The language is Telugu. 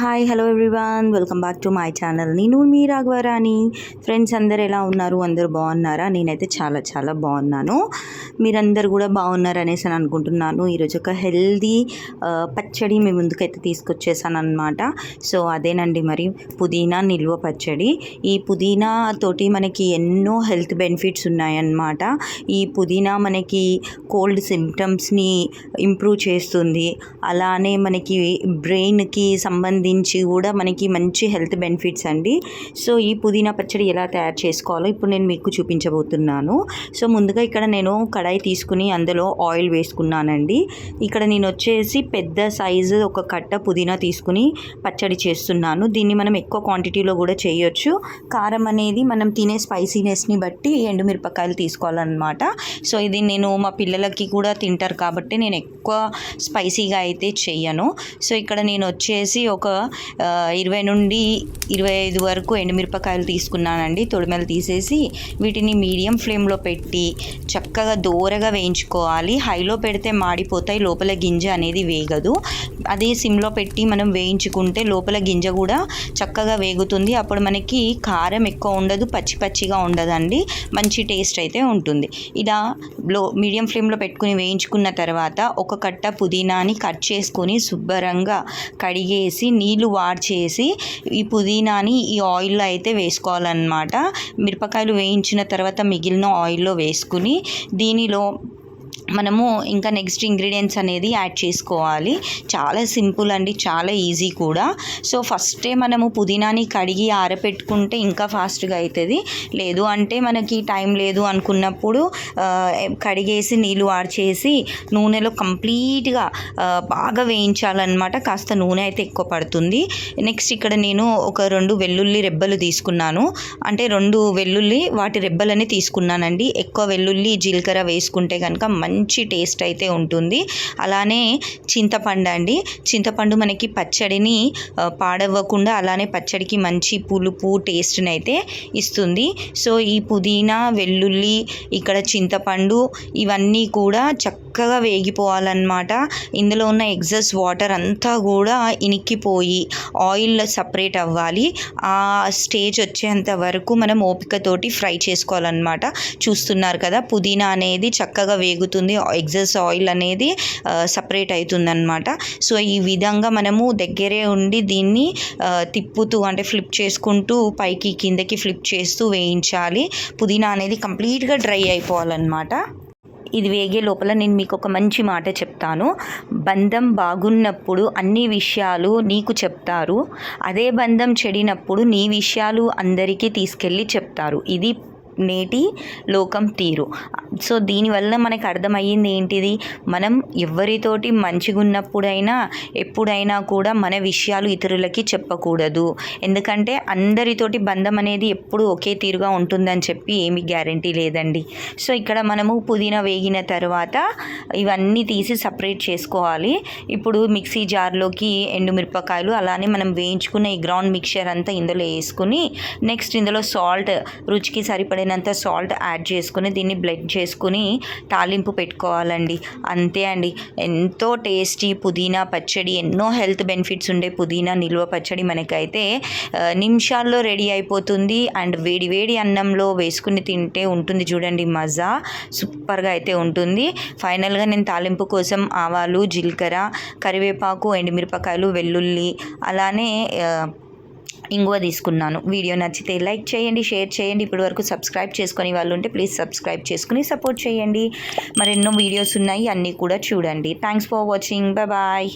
Hi hello everyone, welcome back to my channel. నేను మీ రాఘవరాణి. ఫ్రెండ్స్ అందరు ఎలా ఉన్నారు? అందరూ బాగున్నారా? నేనైతే చాలా చాలా బాగున్నాను. మీరందరూ కూడా బాగున్నారు అనేసి అని అనుకుంటున్నాను. ఈరోజు ఒక హెల్దీ పచ్చడి మీ ముందుకైతే తీసుకొచ్చేసాను అనమాట. సో అదేనండి, మరి పుదీనా నిల్వ పచ్చడి. ఈ పుదీనా తోటి మనకి ఎన్నో హెల్త్ బెనిఫిట్స్ ఉన్నాయన్నమాట. ఈ పుదీనా మనకి కోల్డ్ సిమ్టమ్స్ని ఇంప్రూవ్ చేస్తుంది. అలానే మనకి బ్రెయిన్కి సంబంధించి కూడా మనకి మంచి హెల్త్ బెనిఫిట్స్ అండి. సో ఈ పుదీనా పచ్చడి ఎలా తయారు చేసుకోవాలో ఇప్పుడు నేను మీకు చూపించబోతున్నాను. సో ముందుగా ఇక్కడ నేను కడాయి తీసుకుని అందులో ఆయిల్ వేసుకున్నానండి. ఇక్కడ నేను వచ్చేసి పెద్ద సైజు ఒక కట్ట పుదీనా తీసుకుని పచ్చడి చేస్తున్నాను. దీన్ని మనం ఎక్కువ క్వాంటిటీలో కూడా చేయొచ్చు. కారం అనేది మనం తినే స్పైసీనెస్ని బట్టి ఎండుమిరపకాయలు తీసుకోవాలన్నమాట. సో ఇది నేను మా పిల్లలకి కూడా తింటారు కాబట్టి నేను ఎక్కువ స్పైసీగా అయితే చెయ్యను. సో ఇక్కడ నేను వచ్చేసి ఒక 20 నుండి 25 వరకు ఎండుమిరపకాయలు తీసుకున్నానండి. తొడిమెలు తీసేసి వీటిని మీడియం ఫ్లేమ్లో పెట్టి చక్కగా దోరగా వేయించుకోవాలి. హైలో పెడితే మాడిపోతాయి, లోపల గింజ అనేది వేగదు. అదే సిమ్లో పెట్టి మనం వేయించుకుంటే లోపల గింజ కూడా చక్కగా వేగుతుంది. అప్పుడు మనకి కారం ఎక్కువ ఉండదు, పచ్చి పచ్చిగా ఉండదండి, మంచి టేస్ట్ అయితే ఉంటుంది. ఇలా మీడియం ఫ్లేమ్లో పెట్టుకుని వేయించుకున్న తర్వాత ఒక కట్ట పుదీనాని కట్ చేసుకొని శుభ్రంగా కడిగేసి నీళ్లు వాడ్చేసి ఈ పుదీనాని ఈ ఆయిల్లో అయితే వేసుకోవాలన్నమాట. మిరపకాయలు వేయించిన తర్వాత మిగిలిన ఆయిల్లో వేసుకుని దీనిలో మనము ఇంకా నెక్స్ట్ ఇంగ్రీడియంట్స్ అనేది యాడ్ చేసుకోవాలి. చాలా సింపుల్ అండి, చాలా ఈజీ కూడా. సో ఫస్టే మనము పుదీనాని కడిగి ఆరబెట్టుకుంటే ఇంకా ఫాస్ట్గా అవుతుంది. లేదు అంటే మనకి టైం లేదు అనుకున్నప్పుడు కడిగేసి నీళ్ళు వాడ్చేసి నూనెలో కంప్లీట్గా బాగా వేయించాలన్నమాట. కాస్త నూనె అయితే ఎక్కువ పడుతుంది. నెక్స్ట్ ఇక్కడ నేను ఒక 2 వెల్లుల్లి రెబ్బలు తీసుకున్నాను. అంటే 2 వెల్లుల్లి వాటి రెబ్బలని తీసుకున్నానండి. ఎక్కువ వెల్లుల్లి జీలకర్ర వేసుకుంటే కనుక మంచి టేస్ట్ అయితే ఉంటుంది. అలానే చింతపండు అండి. చింతపండు మనకి పచ్చడిని పాడవ్వకుండా అలానే పచ్చడికి మంచి పులుపు టేస్ట్ని అయితే ఇస్తుంది. సో ఈ పుదీనా, వెల్లుల్లి, ఇక్కడ చింతపండు ఇవన్నీ కూడా చక్కగా వేగిపోవాలన్నమాట. ఇందులో ఉన్న ఎగ్జస్ వాటర్ అంతా కూడా ఇనిక్కిపోయి ఆయిల్ సపరేట్ అవ్వాలి. ఆ స్టేజ్ వచ్చేంత వరకు మనం ఓపికతోటి ఫ్రై చేసుకోవాలన్నమాట. చూస్తున్నారు కదా, పుదీనా అనేది చక్కగా వేగుతుంది, ఎగ్జస్ ఆయిల్ అనేది సపరేట్ అవుతుందన్నమాట. సో ఈ విధంగా మనము దగ్గరే ఉండి దీన్ని తిప్పుతూ అంటే ఫ్లిప్ చేసుకుంటూ పైకి కిందకి ఫ్లిప్ చేస్తూ వేయించాలి. పుదీనా అనేది కంప్లీట్గా డ్రై అయిపోవాలన్నమాట. ఇది వేగే లోపల నేను మీకు ఒక మంచి మాట చెప్తాను. బంధం బాగున్నప్పుడు అన్ని విషయాలు నీకు చెప్తారు, అదే బంధం చెడినప్పుడు నీ విషయాలు అందరికీ తీసుకెళ్ళి చెప్తారు. ఇది నేటి లోకం తీరు. సో దీనివల్ల మనకు అర్థమయ్యింది ఏంటిది, మనం ఎవరితోటి మంచిగా ఉన్నప్పుడైనా ఎప్పుడైనా కూడా మన విషయాలు ఇతరులకి చెప్పకూడదు. ఎందుకంటే అందరితోటి బంధం అనేది ఎప్పుడు ఒకే తీరుగా ఉంటుందని చెప్పి ఏమీ గ్యారంటీ లేదండి. సో ఇక్కడ మనము పుదీనా వేగిన తర్వాత ఇవన్నీ తీసి సపరేట్ చేసుకోవాలి. ఇప్పుడు మిక్సీ జార్లోకి ఎండుమిరపకాయలు అలానే మనం వేయించుకున్న ఈ గ్రౌండ్ మిక్చర్ అంతా ఇందులో వేసుకుని నెక్స్ట్ ఇందులో సాల్ట్, రుచికి సరిపడినంత సాల్ట్ యాడ్ చేసుకుని దీన్ని బ్లెండ్ చేసుకుని తాలింపు పెట్టుకోవాలండి. అంతే అండి, ఎంతో టేస్టీ పుదీనా పచ్చడి, ఎన్నో హెల్త్ బెనిఫిట్స్ ఉండే పుదీనా నిల్వ పచ్చడి మనకైతే నిమిషాల్లో రెడీ అయిపోతుంది. అండ్ వేడి వేడి అన్నంలో వేసుకుని తింటే ఉంటుంది చూడండి మజా, సూపర్గా అయితే ఉంటుంది. ఫైనల్గా నేను తాలింపు కోసం ఆవాలు, జీలకర్ర, కరివేపాకు, ఎండుమిరపకాయలు, వెల్లుల్లి అలానే ఇంగువ తీసుకున్నాను. వీడియో నచ్చితే లైక్ చేయండి, షేర్ చేయండి. ఇప్పటి వరకు సబ్స్క్రైబ్ చేసుకుని వాళ్ళు ఉంటే ప్లీజ్ సబ్స్క్రైబ్ చేసుకుని సపోర్ట్ చేయండి. మరెన్నో వీడియోస్ ఉన్నాయి, అన్నీ కూడా చూడండి. Thanks for watching. బాయ్.